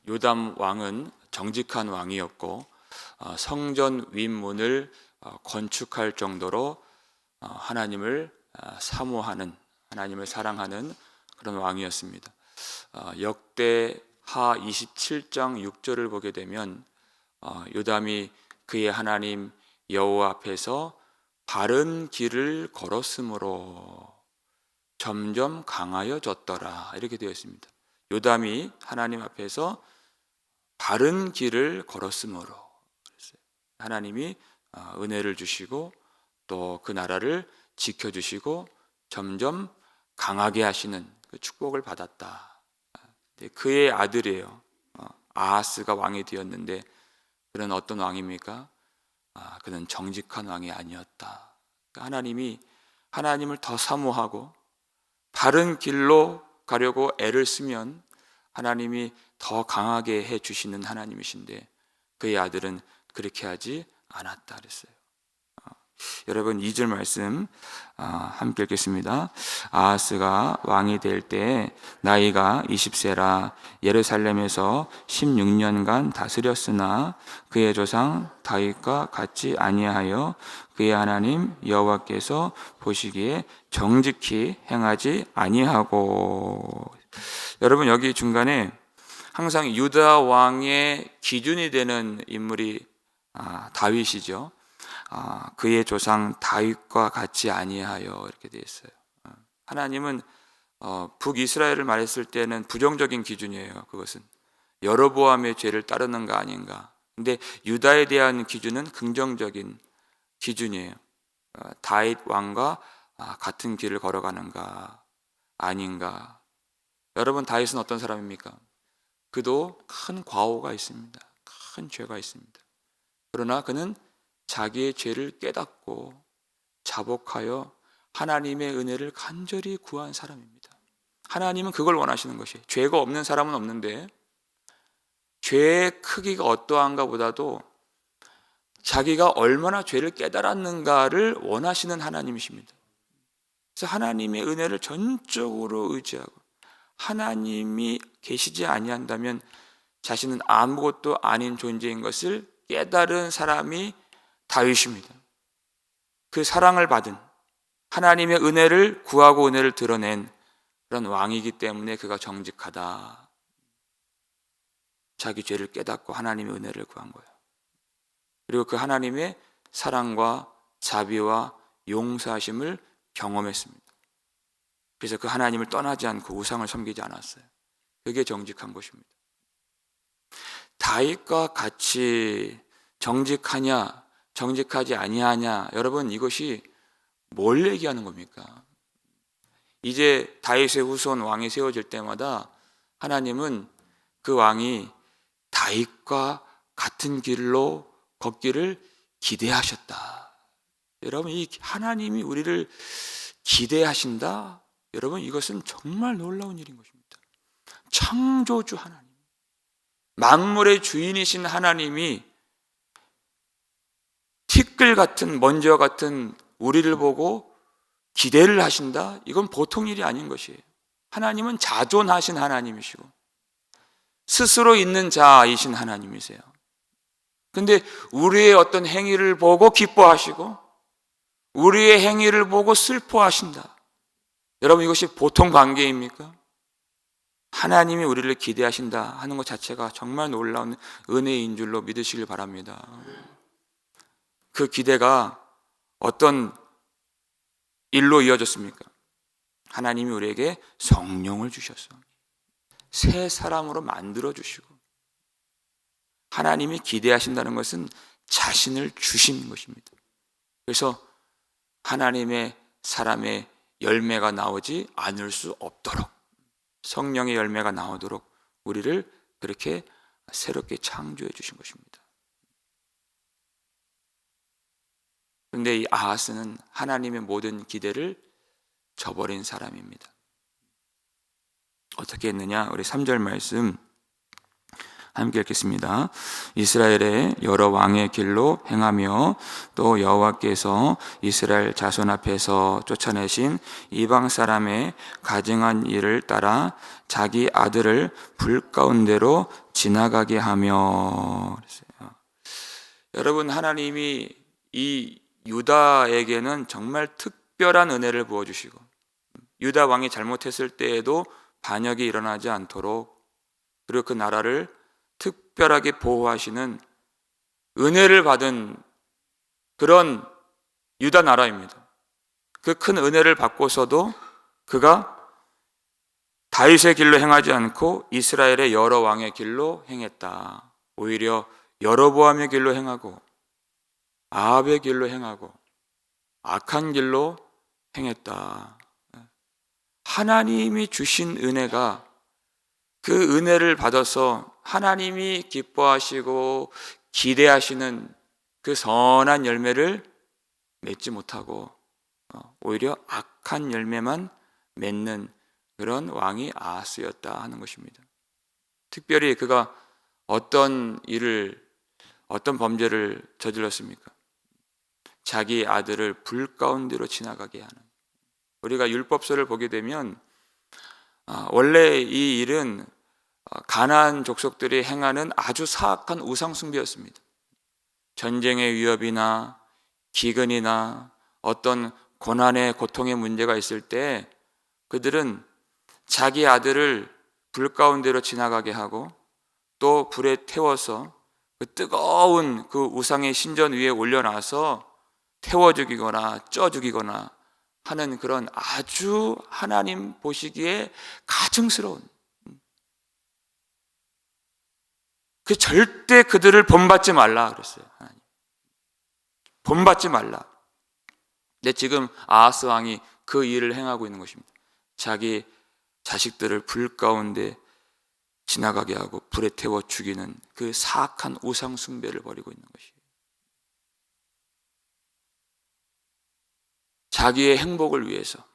요담 왕은 정직한 왕이었고 성전 윗문을 건축할 정도로 하나님을 사모하는, 하나님을 사랑하는 그런 왕이었습니다. 역대하 27장 6절을 보게 되면 요담이 그의 하나님 여호와 앞에서 바른 길을 걸었으므로 점점 강하여졌더라, 이렇게 되어 있습니다. 요담이 하나님 앞에서 바른 길을 걸었으므로 하나님이 은혜를 주시고 또 그 나라를 지켜주시고 점점 강하게 하시는 그 축복을 받았다. 그의 아들이에요. 아하스가 왕이 되었는데 그는 어떤 왕입니까? 그는 정직한 왕이 아니었다. 하나님이 하나님을 더 사모하고 바른 길로 가려고 애를 쓰면 하나님이 더 강하게 해주시는 하나님이신데 그의 아들은 그렇게 하지 않았다 그랬어요. 여러분 2절 말씀 함께 읽겠습니다. 아하스가 왕이 될 때 나이가 20세라 예루살렘에서 16년간 다스렸으나 그의 조상 다윗과 같지 아니하여 그의 하나님 여호와께서 보시기에 정직히 행하지 아니하고. 여러분 여기 중간에 항상 유다 왕의 기준이 되는 인물이 다윗이죠. 그의 조상 다윗과 같지 아니하여 이렇게 되어 있어요. 하나님은 북이스라엘을 말했을 때는 부정적인 기준이에요. 그것은 여로보암의 죄를 따르는가 아닌가. 근데 유다에 대한 기준은 긍정적인 기준이에요. 다윗 왕과 같은 길을 걸어가는가 아닌가. 여러분 다윗은 어떤 사람입니까? 그도 큰 과오가 있습니다. 큰 죄가 있습니다. 그러나 그는 자기의 죄를 깨닫고 자복하여 하나님의 은혜를 간절히 구한 사람입니다. 하나님은 그걸 원하시는 것이에요. 죄가 없는 사람은 없는데 죄의 크기가 어떠한가 보다도 자기가 얼마나 죄를 깨달았는가를 원하시는 하나님이십니다. 그래서 하나님의 은혜를 전적으로 의지하고 하나님이 계시지 아니한다면 자신은 아무것도 아닌 존재인 것을 깨달은 사람이 다윗입니다. 그 사랑을 받은 하나님의 은혜를 구하고 은혜를 드러낸 그런 왕이기 때문에 그가 정직하다. 자기 죄를 깨닫고 하나님의 은혜를 구한 거예요. 그리고 그 하나님의 사랑과 자비와 용서하심을 경험했습니다. 그래서 그 하나님을 떠나지 않고 우상을 섬기지 않았어요. 그게 정직한 것입니다. 다윗과 같이 정직하냐 정직하지 아니하냐, 여러분 이것이 뭘 얘기하는 겁니까? 이제 다윗의 후손 왕이 세워질 때마다 하나님은 그 왕이 다윗과 같은 길로 걷기를 기대하셨다. 여러분 이 하나님이 우리를 기대하신다. 여러분 이것은 정말 놀라운 일인 것입니다. 창조주 하나님, 만물의 주인이신 하나님이 티끌 같은 먼지와 같은 우리를 보고 기대를 하신다? 이건 보통 일이 아닌 것이에요. 하나님은 자존하신 하나님이시고 스스로 있는 자이신 하나님이세요. 근데 우리의 어떤 행위를 보고 기뻐하시고 우리의 행위를 보고 슬퍼하신다. 여러분 이것이 보통 관계입니까? 하나님이 우리를 기대하신다 하는 것 자체가 정말 놀라운 은혜인 줄로 믿으시길 바랍니다. 그 기대가 어떤 일로 이어졌습니까? 하나님이 우리에게 성령을 주셔서 새 사람으로 만들어 주시고, 하나님이 기대하신다는 것은 자신을 주신 것입니다. 그래서 하나님의 사람의 열매가 나오지 않을 수 없도록, 성령의 열매가 나오도록 우리를 그렇게 새롭게 창조해 주신 것입니다. 그런데 이 아하스는 하나님의 모든 기대를 저버린 사람입니다. 어떻게 했느냐? 우리 3절 말씀 함께 읽겠습니다. 이스라엘의 여러 왕의 길로 행하며 또 여호와께서 이스라엘 자손 앞에서 쫓아내신 이방 사람의 가증한 일을 따라 자기 아들을 불 가운데로 지나가게 하며. 여러분, 하나님이 이 유다에게는 정말 특별한 은혜를 부어주시고 유다 왕이 잘못했을 때에도 반역이 일어나지 않도록 그리고 그 나라를 특별하게 보호하시는 은혜를 받은 그런 유다 나라입니다. 그 큰 은혜를 받고서도 그가 다윗의 길로 행하지 않고 이스라엘의 여러 왕의 길로 행했다. 오히려 여로보암의 길로 행하고 아합의 길로 행하고 악한 길로 행했다. 하나님이 주신 은혜가 그 은혜를 받아서 하나님이 기뻐하시고 기대하시는 그 선한 열매를 맺지 못하고 오히려 악한 열매만 맺는 그런 왕이 아하스였다 하는 것입니다. 특별히 그가 어떤 범죄를 저질렀습니까? 자기 아들을 불 가운데로 지나가게 하는. 우리가 율법서를 보게 되면 원래 이 일은 가나안 족속들이 행하는 아주 사악한 우상 숭배였습니다. 전쟁의 위협이나 기근이나 어떤 고난의 고통의 문제가 있을 때 그들은 자기 아들을 불 가운데로 지나가게 하고 또 불에 태워서 그 뜨거운 그 우상의 신전 위에 올려놔서 태워 죽이거나 쪄 죽이거나 하는 그런 아주 하나님 보시기에 가증스러운, 그 절대 그들을 본받지 말라 그랬어요. 하나님. 본받지 말라. 근데 지금 아하스 왕이 그 일을 행하고 있는 것입니다. 자기 자식들을 불 가운데 지나가게 하고 불에 태워 죽이는 그 사악한 우상 숭배를 벌이고 있는 것이에요. 자기의 행복을 위해서,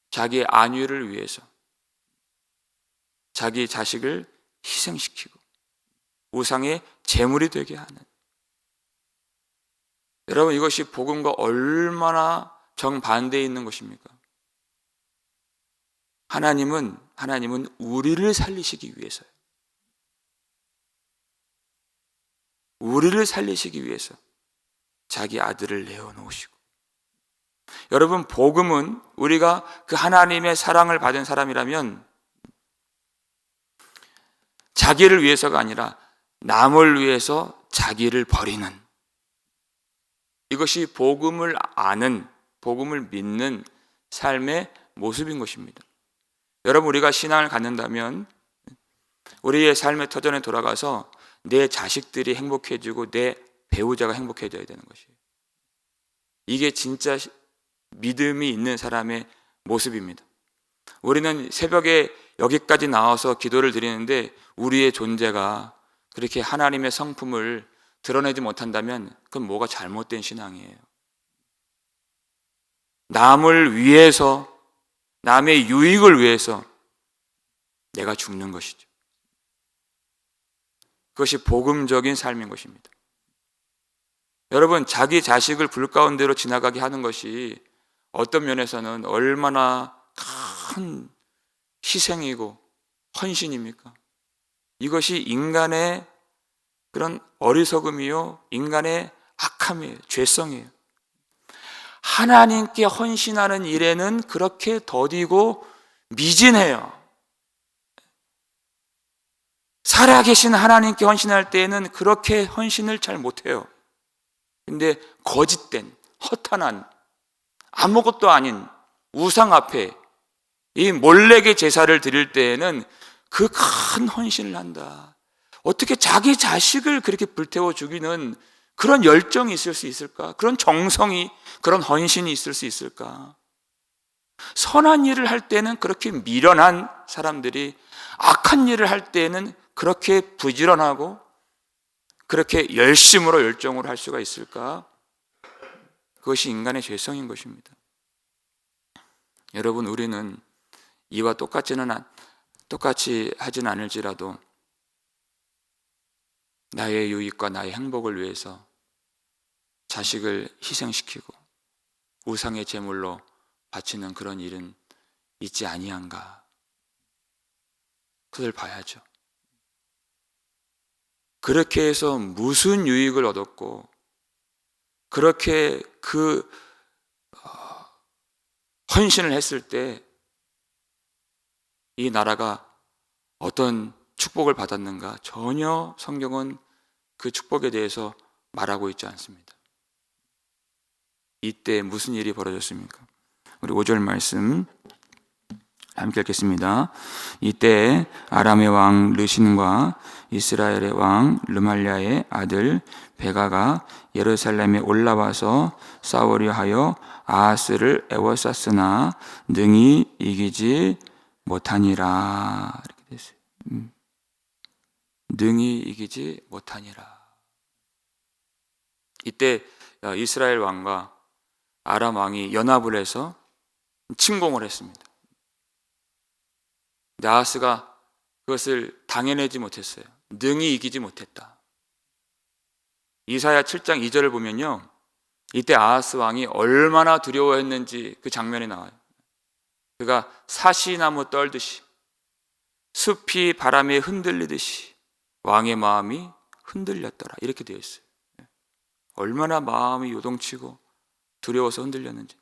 자기의 안위를 위해서 자기 자식을 희생시키고 우상의 제물이 되게 하는. 여러분, 이것이 복음과 얼마나 정반대에 있는 것입니까? 하나님은 우리를 살리시기 위해서요. 우리를 살리시기 위해서 자기 아들을 내어놓으시고. 여러분, 복음은 우리가 그 하나님의 사랑을 받은 사람이라면 자기를 위해서가 아니라 남을 위해서 자기를 버리는, 이것이 복음을 아는, 복음을 믿는 삶의 모습인 것입니다. 여러분, 우리가 신앙을 갖는다면 우리의 삶의 터전에 돌아가서 내 자식들이 행복해지고 내 배우자가 행복해져야 되는 것이에요. 이게 진짜 믿음이 있는 사람의 모습입니다. 우리는 새벽에 여기까지 나와서 기도를 드리는데 우리의 존재가 그렇게 하나님의 성품을 드러내지 못한다면 그건 뭐가 잘못된 신앙이에요. 남을 위해서, 남의 유익을 위해서 내가 죽는 것이죠. 그것이 복음적인 삶인 것입니다. 여러분, 자기 자식을 불 가운데로 지나가게 하는 것이 어떤 면에서는 얼마나 큰 희생이고 헌신입니까? 이것이 인간의 그런 어리석음이요, 인간의 악함이에요, 죄성이에요. 하나님께 헌신하는 일에는 그렇게 더디고 미진해요. 살아계신 하나님께 헌신할 때에는 그렇게 헌신을 잘 못해요. 근데 거짓된, 허탄한, 아무것도 아닌 우상 앞에 이 몰래게 제사를 드릴 때에는 그 큰 헌신을 한다. 어떻게 자기 자식을 그렇게 불태워 죽이는 그런 열정이 있을 수 있을까? 그런 정성이, 그런 헌신이 있을 수 있을까? 선한 일을 할 때는 그렇게 미련한 사람들이 악한 일을 할 때는 그렇게 부지런하고 그렇게 열심으로 열정으로 할 수가 있을까? 그것이 인간의 죄성인 것입니다. 여러분, 우리는 이와 똑같이 하진 않을지라도 나의 유익과 나의 행복을 위해서 자식을 희생시키고 우상의 제물로 바치는 그런 일은 있지 아니한가. 그걸 봐야죠. 그렇게 해서 무슨 유익을 얻었고 그렇게 헌신을 했을 때 이 나라가 어떤 축복을 받았는가? 전혀 성경은 그 축복에 대해서 말하고 있지 않습니다. 이때 무슨 일이 벌어졌습니까? 우리 5절 말씀 함께 읽겠습니다. 이때 아람의 왕 르신과 이스라엘의 왕 르말랴의 아들 베가가 예루살렘에 올라와서 싸우려 하여 아하스를 애워쌌으나 능히 이기지 못하니라. 이렇게 됐어요. 능히 이기지 못하니라. 이때 이스라엘 왕과 아람 왕이 연합을 해서 침공을 했습니다. 근데 아하스가 그것을 당해내지 못했어요. 능히 이기지 못했다. 이사야 7장 2절을 보면요, 이때 아하스 왕이 얼마나 두려워했는지 그 장면이 나와요. 그가 사시나무 떨듯이 숲이 바람에 흔들리듯이 왕의 마음이 흔들렸더라. 이렇게 되어 있어요. 얼마나 마음이 요동치고 두려워서 흔들렸는지.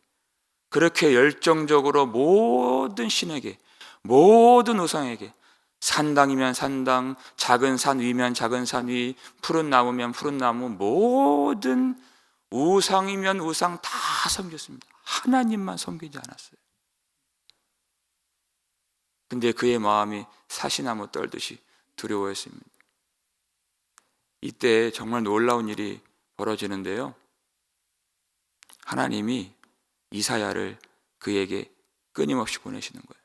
그렇게 열정적으로 모든 신에게, 모든 우상에게, 산당이면 산당, 작은 산 위면 작은 산 위, 푸른 나무면 푸른 나무, 모든 우상이면 우상 다 섬겼습니다. 하나님만 섬기지 않았어요. 근데 그의 마음이 사시나무 떨듯이 두려워했습니다. 이때 정말 놀라운 일이 벌어지는데요, 하나님이 이사야를 그에게 끊임없이 보내시는 거예요.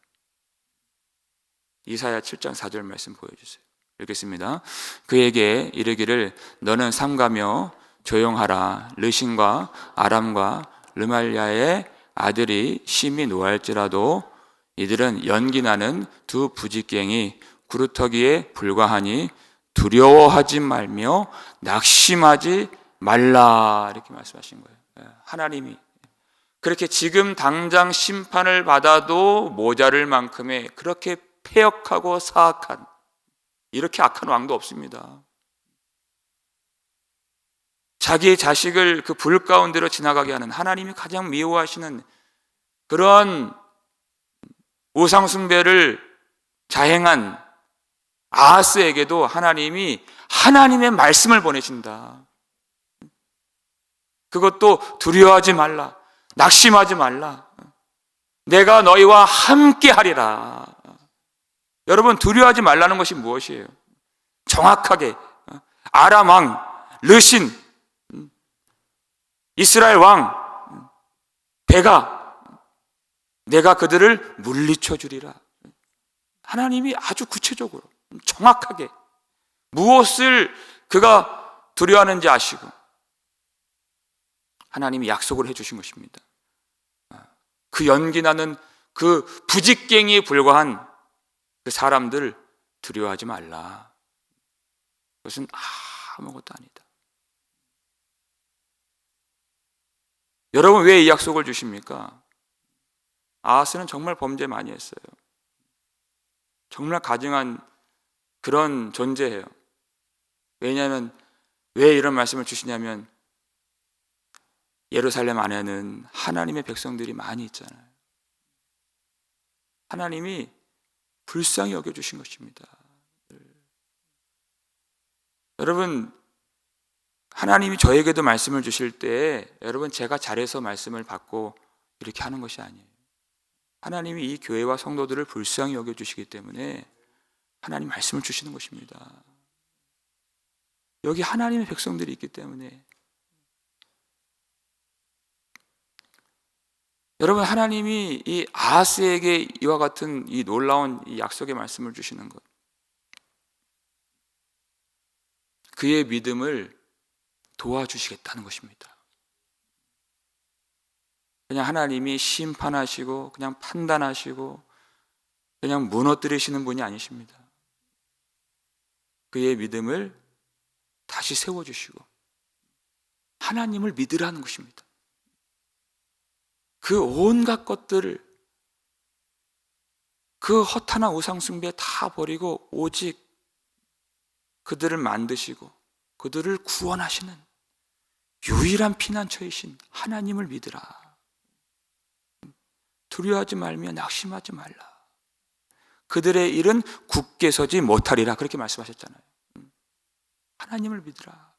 이사야 7장 4절 말씀 보여주세요. 읽겠습니다. 그에게 이르기를 너는 삼가며 조용하라. 르신과 아람과 르말랴의 아들이 심히 노할지라도 이들은 연기나는 두 부지깽이 구루터기에 불과하니 두려워하지 말며 낙심하지 말라. 이렇게 말씀하신 거예요. 하나님이 그렇게 지금 당장 심판을 받아도 모자랄 만큼의 그렇게 패역하고 사악한, 이렇게 악한 왕도 없습니다. 자기의 자식을 그 불 가운데로 지나가게 하는, 하나님이 가장 미워하시는 그런 우상 숭배를 자행한 아하스에게도 하나님이 하나님의 말씀을 보내신다. 그것도 두려워하지 말라, 낙심하지 말라, 내가 너희와 함께 하리라. 여러분, 두려워하지 말라는 것이 무엇이에요? 정확하게 아람 왕 르신, 이스라엘 왕 베가, 내가 그들을 물리쳐 주리라. 하나님이 아주 구체적으로 정확하게 무엇을 그가 두려워하는지 아시고 하나님이 약속을 해주신 것입니다. 그 연기나는 그 부직갱이에 불과한 그 사람들 두려워하지 말라. 그것은 아무것도 아니다. 여러분, 왜 이 약속을 주십니까? 아하스는 정말 범죄 많이 했어요. 정말 가증한 그런 존재예요. 왜냐하면 왜 이런 말씀을 주시냐면 예루살렘 안에는 하나님의 백성들이 많이 있잖아요. 하나님이 불쌍히 여겨주신 것입니다. 여러분, 하나님이 저에게도 말씀을 주실 때 여러분, 제가 잘해서 말씀을 받고 이렇게 하는 것이 아니에요. 하나님이 이 교회와 성도들을 불쌍히 여겨주시기 때문에 하나님 말씀을 주시는 것입니다. 여기 하나님의 백성들이 있기 때문에. 여러분, 하나님이 이 아하스에게 이와 같은 이 놀라운 이 약속의 말씀을 주시는 것, 그의 믿음을 도와주시겠다는 것입니다. 그냥 하나님이 심판하시고 그냥 판단하시고 그냥 무너뜨리시는 분이 아니십니다. 그의 믿음을 다시 세워주시고 하나님을 믿으라는 것입니다. 그 온갖 것들을, 그 허탄한 우상숭배 다 버리고 오직 그들을 만드시고 그들을 구원하시는 유일한 피난처이신 하나님을 믿으라. 두려워하지 말며 낙심하지 말라. 그들의 일은 굳게 서지 못하리라. 그렇게 말씀하셨잖아요. 하나님을 믿으라.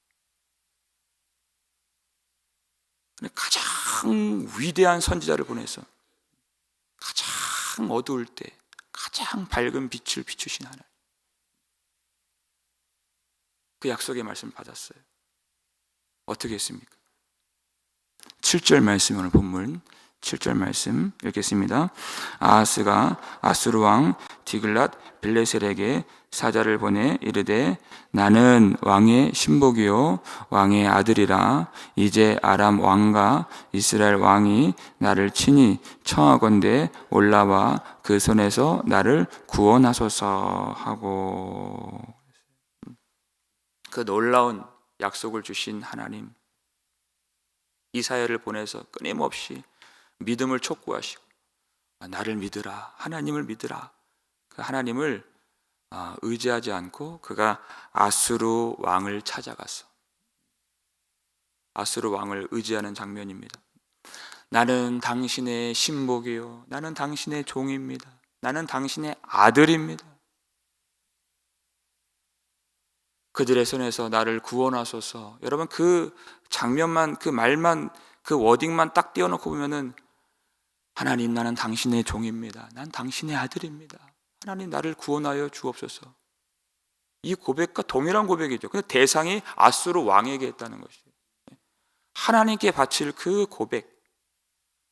가장 위대한 선지자를 보내서 가장 어두울 때 가장 밝은 빛을 비추신 하나님, 그 약속의 말씀을 받았어요. 어떻게 했습니까? 7절 말씀, 오늘 본문 7절 말씀 읽겠습니다. 아하스가 아수르 왕 디글랏 빌레셀에게 사자를 보내 이르되 나는 왕의 신복이요 왕의 아들이라. 이제 아람 왕과 이스라엘 왕이 나를 친히 청하건대 올라와 그 손에서 나를 구원하소서 하고. 그 놀라운 약속을 주신 하나님, 이사야를 보내서 끊임없이 믿음을 촉구하시고 나를 믿으라, 하나님을 믿으라. 그 하나님을 의지하지 않고 그가 아수르 왕을 찾아가서 아수르 왕을 의지하는 장면입니다. 나는 당신의 신복이요, 나는 당신의 종입니다, 나는 당신의 아들입니다. 그들의 손에서 나를 구원하소서. 여러분, 그 장면만, 그 말만, 그 워딩만 딱 띄워놓고 보면은 하나님, 나는 당신의 종입니다, 난 당신의 아들입니다, 하나님 나를 구원하여 주옵소서. 이 고백과 동일한 고백이죠. 근데 대상이 아수르 왕에게 했다는 것이에요. 하나님께 바칠 그 고백,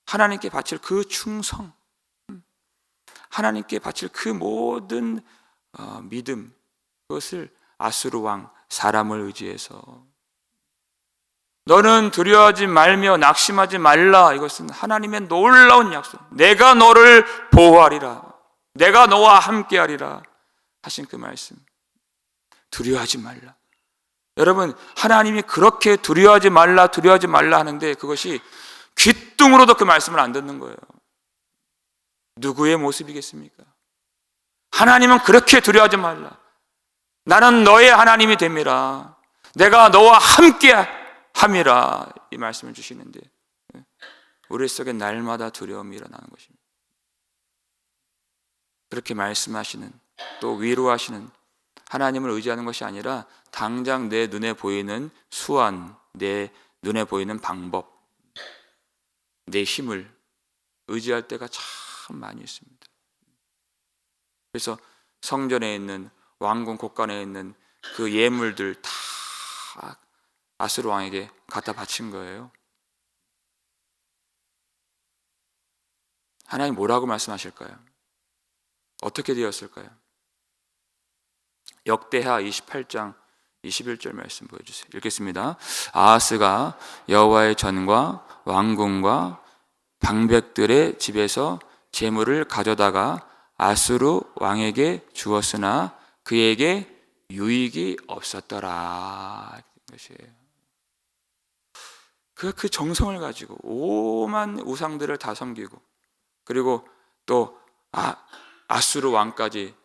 하나님께 바칠 그 충성, 하나님께 바칠 그 모든 믿음, 그것을 아수르 왕, 사람을 의지해서 너는 두려워하지 말며 낙심하지 말라. 이것은 하나님의 놀라운 약속. 내가 너를 보호하리라, 내가 너와 함께하리라 하신 그 말씀. 두려워하지 말라. 여러분, 하나님이 그렇게 두려워하지 말라, 두려워하지 말라 하는데 그것이 귀뚱으로도 그 말씀을 안 듣는 거예요. 누구의 모습이겠습니까? 하나님은 그렇게 두려워하지 말라, 나는 너의 하나님이 됨이라, 내가 너와 함께 함이라, 이 말씀을 주시는데 우리 속에 날마다 두려움이 일어나는 것입니다. 그렇게 말씀하시는, 또 위로하시는 하나님을 의지하는 것이 아니라 당장 내 눈에 보이는 수완, 내 눈에 보이는 방법, 내 힘을 의지할 때가 참 많이 있습니다. 그래서 성전에 있는, 왕궁 곳간에 있는 그 예물들 다 아수르 왕에게 갖다 바친 거예요. 하나님 뭐라고 말씀하실까요? 어떻게 되었을까요? 역대하 28장 21절 말씀 보여주세요. 읽겠습니다. 아하스가 여호와의 전과 왕궁과 방백들의 집에서 재물을 가져다가 아수르 왕에게 주었으나 그에게 유익이 없었더라. 것이에요. 그 정성을 가지고 오만 우상들을 다 섬기고, 그리고 또 아수르 왕까지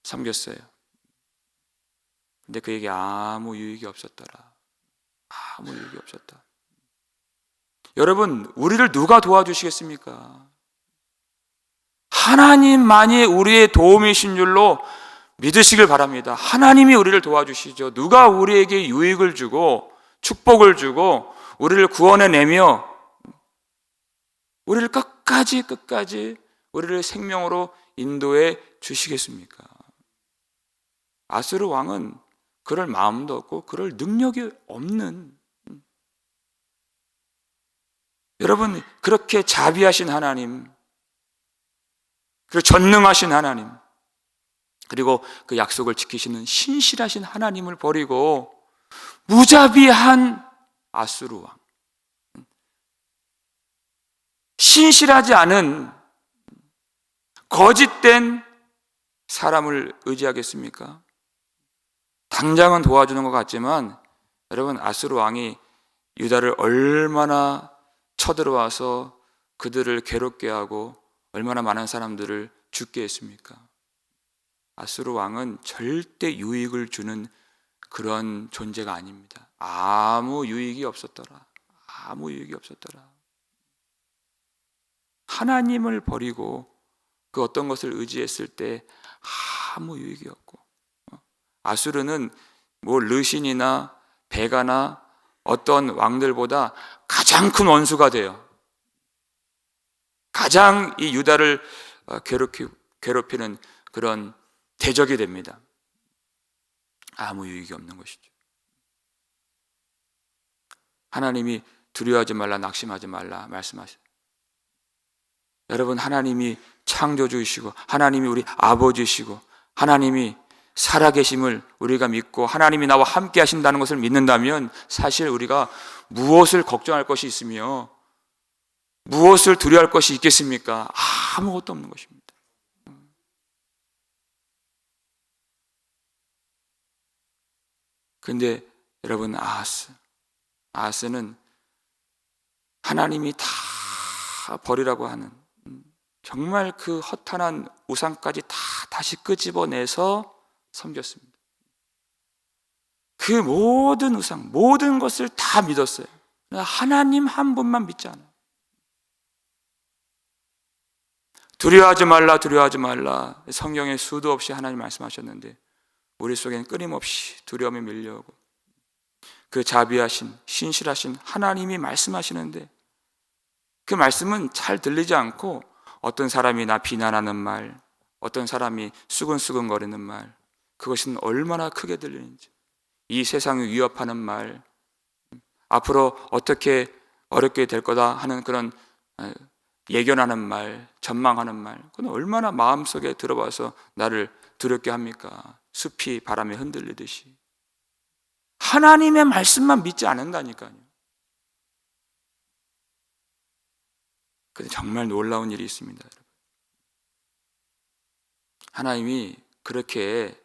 섬겼어요. 근데 그에게 아무 유익이 없었더라. 아무 유익이 없었다. 여러분, 우리를 누가 도와주시겠습니까? 하나님만이 우리의 도움이신 줄로 믿으시길 바랍니다. 하나님이 우리를 도와주시죠. 누가 우리에게 유익을 주고 축복을 주고 우리를 구원해내며 우리를 끝까지 우리를 생명으로 인도해 주시겠습니까? 아수르 왕은 그럴 마음도 없고 그럴 능력이 없는, 여러분, 그렇게 자비하신 하나님, 그리고 전능하신 하나님, 그리고 그 약속을 지키시는 신실하신 하나님을 버리고 무자비한 아수르 왕, 신실하지 않은 거짓된 사람을 의지하겠습니까? 당장은 도와주는 것 같지만 여러분, 아수르 왕이 유다를 얼마나 쳐들어와서 그들을 괴롭게 하고 얼마나 많은 사람들을 죽게 했습니까? 아수르 왕은 절대 유익을 주는 그런 존재가 아닙니다. 아무 유익이 없었더라. 아무 유익이 없었더라. 하나님을 버리고 그 어떤 것을 의지했을 때 아무 유익이 없고, 아수르는 뭐 르신이나 베가나 어떤 왕들보다 가장 큰 원수가 돼요. 가장 이 유다를 괴롭히는 그런 대적이 됩니다. 아무 유익이 없는 것이죠. 하나님이 두려워하지 말라, 낙심하지 말라 말씀하세요. 여러분, 하나님이 창조주이시고 하나님이 우리 아버지시고 하나님이 살아계심을 우리가 믿고 하나님이 나와 함께 하신다는 것을 믿는다면 사실 우리가 무엇을 걱정할 것이 있으며 무엇을 두려워할 것이 있겠습니까? 아무것도 없는 것입니다. 그런데 여러분, 아하스는 하나님이 다 버리라고 하는, 정말 그 허탄한 우상까지 다 다시 끄집어내서 섬겼습니다. 그 모든 우상, 모든 것을 다 믿었어요. 하나님 한 분만 믿지 않아요. 두려워하지 말라, 두려워하지 말라. 성경에 수도 없이 하나님 말씀하셨는데 우리 속에는 끊임없이 두려움이 밀려오고, 그 자비하신 신실하신 하나님이 말씀하시는데 그 말씀은 잘 들리지 않고 어떤 사람이 나 비난하는 말, 어떤 사람이 수근수근거리는 말, 그것은 얼마나 크게 들리는지, 이 세상을 위협하는 말, 앞으로 어떻게 어렵게 될 거다 하는 그런 예견하는 말, 전망하는 말, 그건 얼마나 마음속에 들어와서 나를 두렵게 합니까? 숲이 바람에 흔들리듯이. 하나님의 말씀만 믿지 않는다니까요. 근데 정말 놀라운 일이 있습니다, 여러분. 하나님이 그렇게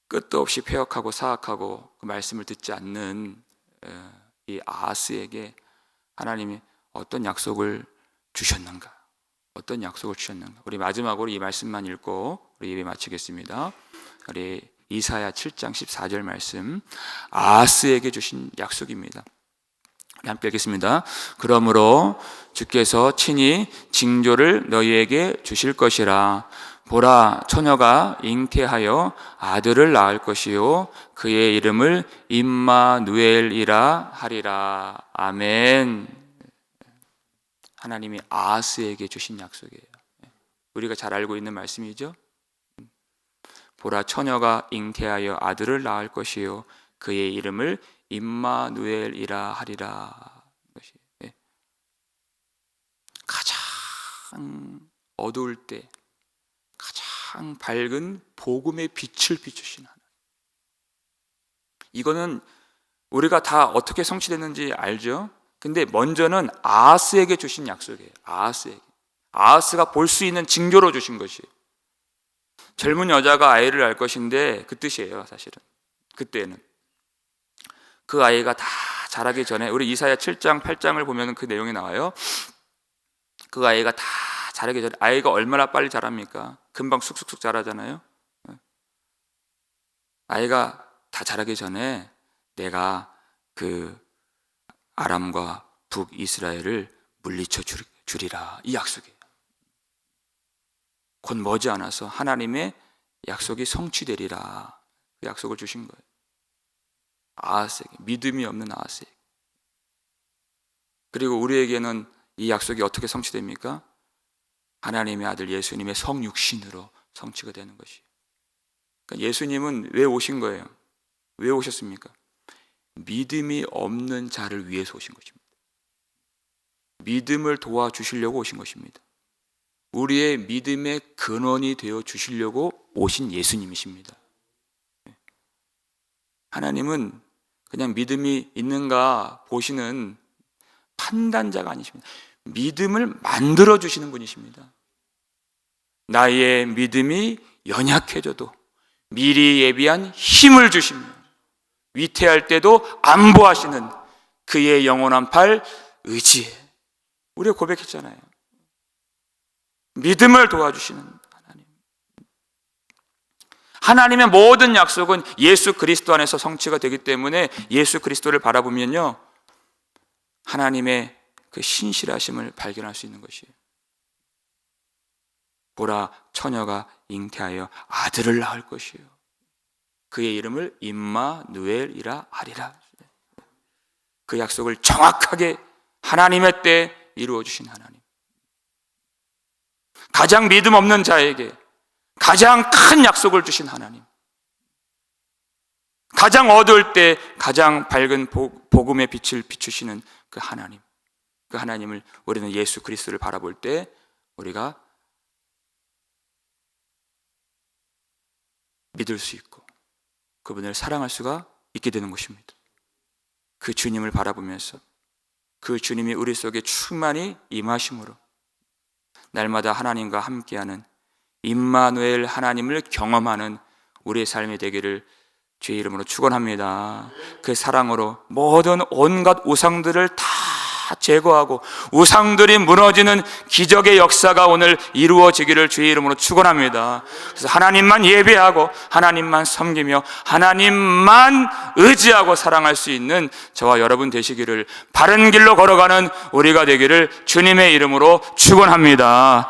끝도 없이 폐역하고 사악하고 그 말씀을 듣지 않는 이 아하스에게 하나님이 어떤 약속을 주셨는가? 어떤 약속을 주셨는가? 우리 마지막으로 이 말씀만 읽고 우리 예배 마치겠습니다. 우리 이사야 7장 14절 말씀, 아하스에게 주신 약속입니다. 함께 읽겠습니다. 그러므로 주께서 친히 징조를 너희에게 주실 것이라. 보라, 처녀가 잉태하여 아들을 낳을 것이요 그의 이름을 임마누엘이라 하리라. 아멘. 하나님이 아하스에게 주신 약속이에요. 우리가 잘 알고 있는 말씀이죠. 보라, 처녀가 잉태하여 아들을 낳을 것이요 그의 이름을 임마누엘이라 하리라. 가장 어두울 때 가장 밝은 복음의 빛을 비추신 하나님. 이거는 우리가 다 어떻게 성취됐는지 알죠? 근데 먼저는 아하스에게 주신 약속이에요. 아하스가 볼 수 있는 징조로 주신 것이에요. 젊은 여자가 아이를 낳을 것인데 그 뜻이에요. 사실은 그때는 그 아이가 다 자라기 전에, 우리 이사야 7장 8장을 보면 그 내용이 나와요. 그 아이가 다 자라기 전에, 아이가 얼마나 빨리 자랍니까? 금방 쑥쑥쑥 자라잖아요. 아이가 다 자라기 전에 내가 그 아람과 북이스라엘을 물리쳐 주리라. 이 약속이에요. 곧 머지않아서 하나님의 약속이 성취되리라. 그 약속을 주신 거예요. 아하스에게, 믿음이 없는 아하스에게. 그리고 우리에게는 이 약속이 어떻게 성취됩니까? 하나님의 아들 예수님의 성육신으로 성취가 되는 것이에요. 그러니까 예수님은 왜 오신 거예요? 왜 오셨습니까? 믿음이 없는 자를 위해서 오신 것입니다. 믿음을 도와주시려고 오신 것입니다. 우리의 믿음의 근원이 되어 주시려고 오신 예수님이십니다. 하나님은 그냥 믿음이 있는가 보시는 판단자가 아니십니다. 믿음을 만들어 주시는 분이십니다. 나의 믿음이 연약해져도 미리 예비한 힘을 주십니다. 위태할 때도 안보하시는 그의 영원한 팔 의지해. 우리가 고백했잖아요. 믿음을 도와주시는 하나님. 하나님의 모든 약속은 예수 그리스도 안에서 성취가 되기 때문에 예수 그리스도를 바라보면요, 하나님의 그 신실하심을 발견할 수 있는 것이에요. 보라, 처녀가 잉태하여 아들을 낳을 것이요, 그의 이름을 임마누엘이라 하리라. 그 약속을 정확하게 하나님의 때에 이루어 주신 하나님. 가장 믿음 없는 자에게 가장 큰 약속을 주신 하나님. 가장 어두울 때 가장 밝은 복음의 빛을 비추시는 그 하나님. 그 하나님을 우리는 예수 그리스도를 바라볼 때 우리가 믿을 수 있고 그분을 사랑할 수가 있게 되는 것입니다. 그 주님을 바라보면서 그 주님이 우리 속에 충만히 임하심으로 날마다 하나님과 함께하는 임마누엘 하나님을 경험하는 우리의 삶이 되기를 주의 이름으로 축원합니다. 그 사랑으로 모든 온갖 우상들을 다 제거하고 우상들이 무너지는 기적의 역사가 오늘 이루어지기를 주의 이름으로 축원합니다. 그래서 하나님만 예배하고 하나님만 섬기며 하나님만 의지하고 사랑할 수 있는 저와 여러분 되시기를, 바른 길로 걸어가는 우리가 되기를 주님의 이름으로 축원합니다.